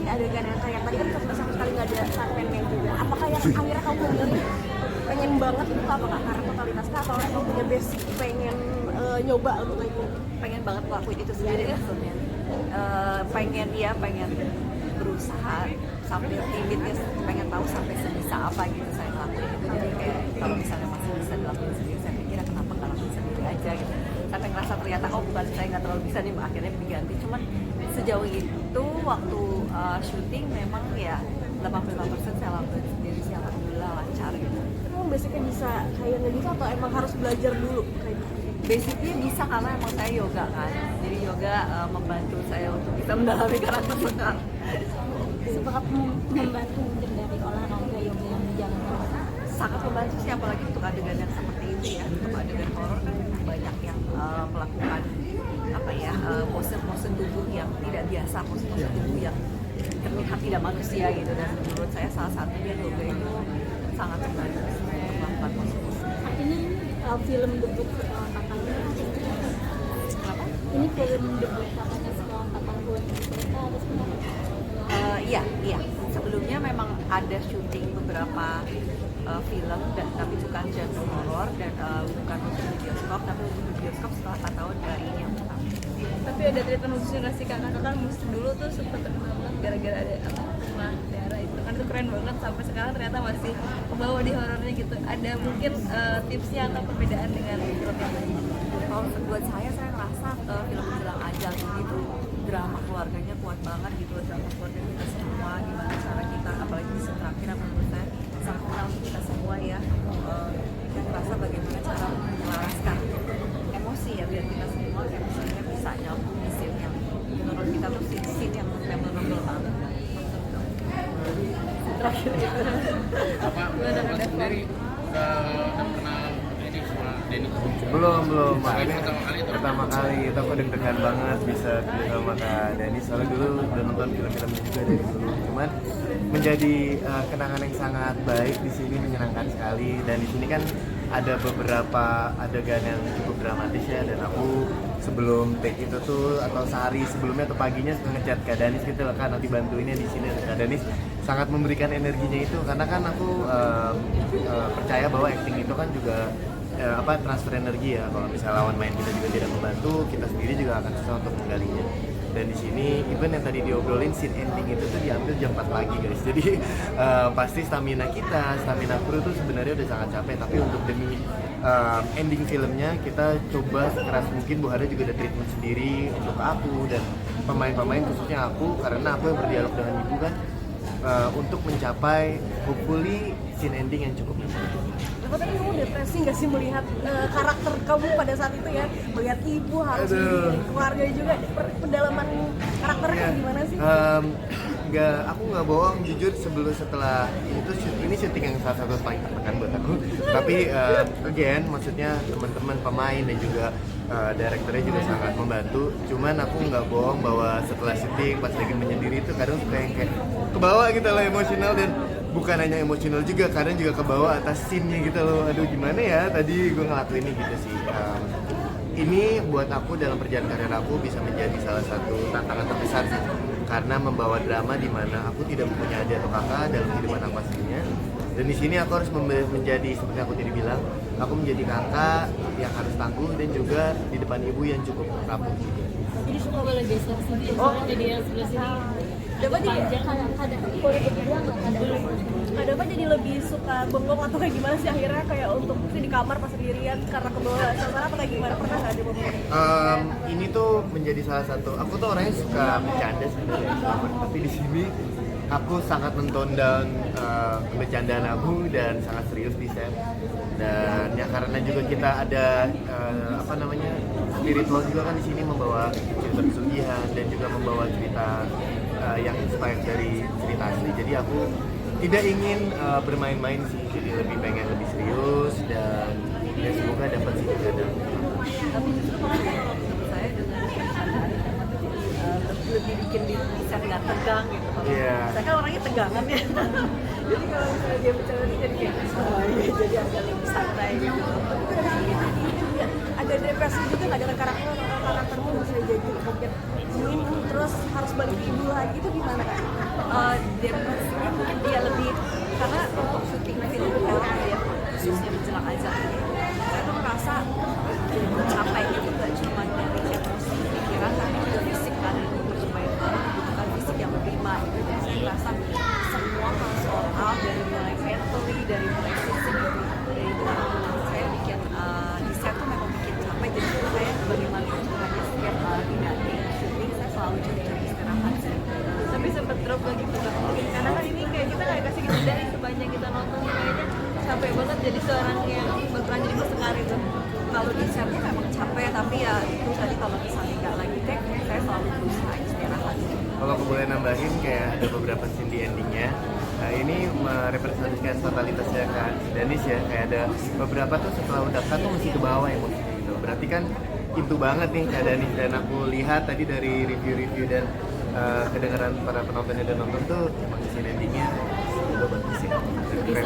di adegan yang kayak tadi kan sama sekali nggak ada stuntman juga. Apakah yang akhirnya kamu milih pengen banget itu apakah karena totalitas kah atau emang punya basic pengen nyoba untuk itu? Pengen banget ngelakuin itu sendiri ya sebenarnya. Pengen berusaha sambil limitnya, pengen tahu sampai sebisa apa gitu saya ngelakuin itu. Jadi kayak kalau misalnya masih bisa dilakuin sendiri, saya pikir kenapa nggak lakuin sendiri aja gitu. Sampai ngerasa ternyata bukan saya nggak terlalu bisa nih, akhirnya diganti. Cuman sejauh itu waktu syuting memang ya 85% saya lakuin sendiri sih, alhamdulillah lancar gitu. Emang basicnya bisa kayak gitu atau emang harus belajar dulu kayak gitu? Basicnya bisa karena emang saya yoga kan, jadi yoga membantu saya untuk bisa mendalami karakter sekarang. Seberapa membantu mungkin dari olahraga yoga yang dijalankan? Sangat membantu sih, apalagi untuk adegan yang seperti ini ya. Untuk adegan horor kan banyak yang melakukan pose-pose tubuh yang tidak biasa, pose-pose tubuh yang terlihat tidak manusia gitu, dan menurut saya salah satunya yoga itu sangat membantu untuk melakukan pose-pose. Artinya film debut setelah 4 tahun Kenapa? ini film debut katanya setelah 4 tahun cerita atau sebenarnya? Iya. Sebelumnya memang ada syuting beberapa film, tapi bukan genre horor dan bukan untuk di bioskop, tapi untuk di bioskop setelah 4 tahun dari ini yang pertama. Tapi ada cerita khususnya nggak sih kakak kan dulu tuh sempat terkenal banget gara-gara ada rumah daerah itu kan, itu keren banget sampai sekarang ternyata masih kebawa di horornya gitu. Ada mungkin tipsnya atau perbedaan dengan film yang lain? Kalau buat saya ngerasa film Menjelang Ajal itu drama keluarganya kuat banget gitu, drama keluarga kita semua, gimana cara kita, apalagi di scene terakhir menurut saya sangat kenal untuk kita semua ya. Kita ngerasa bagaimana cara melaraskan emosi ya, biar kita semua emosinya bisa nyambung di scene yang menurut kita tuh scene yang memorable banget. Terakhir Apa sendiri kan kenal ini sama Denny? Belum makanya Pertama kali itu aku deg-degan banget bisa kerja sama Kak Denny, soalnya dulu udah nonton film-filmnya juga dari dulu, cuman menjadi kenangan yang sangat baik di sini, menyenangkan sekali. Dan di sini kan ada beberapa adegan yang cukup dramatis ya, dan aku sebelum take itu tuh atau sehari sebelumnya atau paginya ngechat Kak Danis gitu lah, kan nanti bantuinnya di sini. Kak Danis sangat memberikan energinya itu, karena kan aku percaya bahwa acting itu kan juga transfer energi ya. Kalau misalnya lawan main kita juga tidak membantu, kita sendiri juga akan susah untuk menggalinya. Dan di sini event yang tadi diobrolin scene ending itu tuh diambil jam 4 pagi guys. Jadi pasti stamina kru tuh sebenarnya udah sangat capek, tapi untuk demi ending filmnya kita coba sekeras mungkin. Bu Hada juga ada treatment sendiri untuk aku dan pemain-pemain, khususnya aku karena aku yang berdialog dengan ibu kan, untuk mencapai hopefully scene ending yang cukup menyenangkan. Tapi kamu depresi nggak sih melihat karakter kamu pada saat itu ya, melihat ibu harus di keluarga juga, pendalaman karakternya kayak gimana sih? Aku nggak bohong, jujur setelah ini syuting yang salah satu paling tertekan buat aku. Tapi again, maksudnya teman-teman pemain dan juga direkturnya juga sangat membantu. Cuman aku nggak bohong bahwa setelah syuting pas lagi menyendiri itu kadang suka yang kayak kebawa gitu loh, emosional. Dan bukan hanya emosional juga, kadang juga kebawa atas scene-nya gitu loh. Aduh gimana ya tadi gue ngelakuin ini gitu sih. Ini buat aku dalam perjalanan karir aku bisa menjadi salah satu tantangan terbesar sih, karena membawa drama di mana aku tidak mempunyai adik atau kakak dalam kehidupan aku aslinya. Dan di sini aku harus menjadi seperti aku tadi bilang, aku menjadi kakak yang harus tangguh dan juga di depan ibu yang cukup rapuh juga. Jadi suka boleh geser sini, jadi yang sebelah sini Ada apa jadi lebih suka bengong atau kayak gimana sih akhirnya, kayak untuk di kamar pas sendirian karena kebawa suasana apa kayak gimana, pernah nggak ada bengong? Ini tuh menjadi salah satu, aku tuh orangnya suka bercanda sebenarnya, tapi di sini aku sangat men-tone down kebecandaan aku dan sangat serius di set. Dan ya karena juga kita ada spiritual juga kan di sini, membawa cerita pesugihan dan juga membawa cerita yang inspired dari cerita asli. Jadi aku tidak ingin bermain-main sih, jadi lebih pengen lebih serius dan ya semoga dapat sih ada. Tapi justru kalau menurut saya dengan bercandaan lebih bikin bisa nggak tegang gitu. Yeah. Saya kan orangnya tegangan ya. Jadi kalau misalnya dia bercanda jadi kayak jadi agak lebih santai gitu. Ada depresi juga nggak dengan karaktermu bisa jadi mungkin terus terus harus balik ke ibu lagi itu gimana kan? Depresinya mungkin dia lebih karena untuk syuting film horor ya khususnya menjelang azan ini saya tuh merasa capek gitu gak cuma dari emosi pikiran tapi juga fisik kan untuk supaya film membutuhkan fisik yang prima gitu dan saya merasa semua personal dari mulai mentally dari mulai fisik gitu dari itu saya bikin di set tuh memang bikin capek jadi saya bagaimana caranya setiap hari syuting saya selalu cari istirahat sih. Tapi sempet drop lagi tuh Kak. Karena kan ini kayak kita nggak dikasih jeda nih sepanjang kita nonton kayaknya capek banget jadi seorang yang berperan jadi Sekar itu. Kalau di setnya memang capek tapi ya itu tadi kalau misalnya nggak lagi take saya selalu berusaha istirahat. Kalau aku boleh nambahin kayak ada beberapa scene di endingnya. Nah ini merepresentasikan totalitasnya Kak Danis ya. Kayak ada beberapa tuh setelah udah cut tuh masih ke bawah emosinya gitu. Berarti kan itu banget nih Kak Danis dan aku lihat tadi dari review-review dan kedengaran para penonton yang udah nonton tuh emang scene endingnya udah bagus ya. Bisa